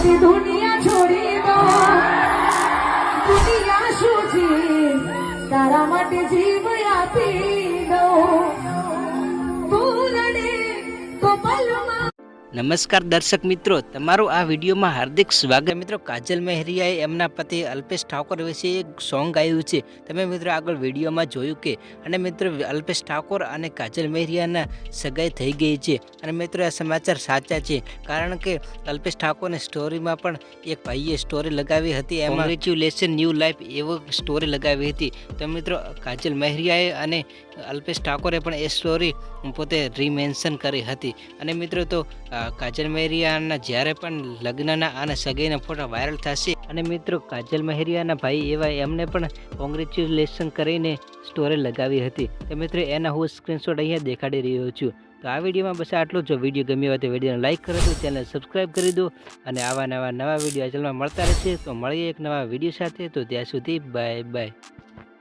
બધી દુનિયા છોડી દો, દુનિયા શું છે તારા માટે જીવ આપી દો, તું રડે તો પલમાં. નમસ્કાર દર્શક મિત્રો, તમારું આ વિડીયોમાં હાર્દિક સ્વાગત. મિત્રો, કાજલ મહેરિયાએ એમના પતિ અલ્પેશ ઠાકોર વિશે એક સોંગ ગાયું છે. તમે મિત્રો આગળ વિડીયોમાં જોયું કે અને મિત્રો અલ્પેશ ઠાકોર અને કાજલ મહેરિયાના સગાઈ થઈ ગઈ છે. અને મિત્રો આ સમાચાર સાચા છે, કારણ કે અલ્પેશ ઠાકોરની સ્ટોરીમાં પણ એક ભાઈએ સ્ટોરી લગાવી હતી, એમાં કોંગ્રેચ્યુલેશન ન્યૂ લાઈફ એવો સ્ટોરી લગાવી હતી. તો મિત્રો કાજલ મહેરિયાએ અને અલ્પેશ ઠાકોરે પણ એ સ્ટોરી પોતે રીમેન્શન કરી હતી. અને મિત્રો તો કાજલ મહેરિયાના જ્યારે પણ લગ્નના અને સગાઈના ફોટા વાયરલ થશે અને મિત્રો કાજલ મહેરિયાના ભાઈ એવા એમને પણ કોંગ્રેચ્યુલેશન કરીને સ્ટોરી લગાવી હતી. તો મિત્રો એના હું સ્ક્રીનશોટ અહીંયા દેખાડી રહ્યો છું. તો આ વિડીયોમાં બસ આટલું. જો વિડીયો ગમ્યો હોય તો વિડીયોને લાઇક કરી દો, ચેનલ સબસ્ક્રાઈબ કરી દો અને આવા નવા વિડીયો આ ચેનલમાં મળતા રહેશે. તો મળીએ એક નવા વિડીયો સાથે. તો ત્યાં સુધી બાય બાય.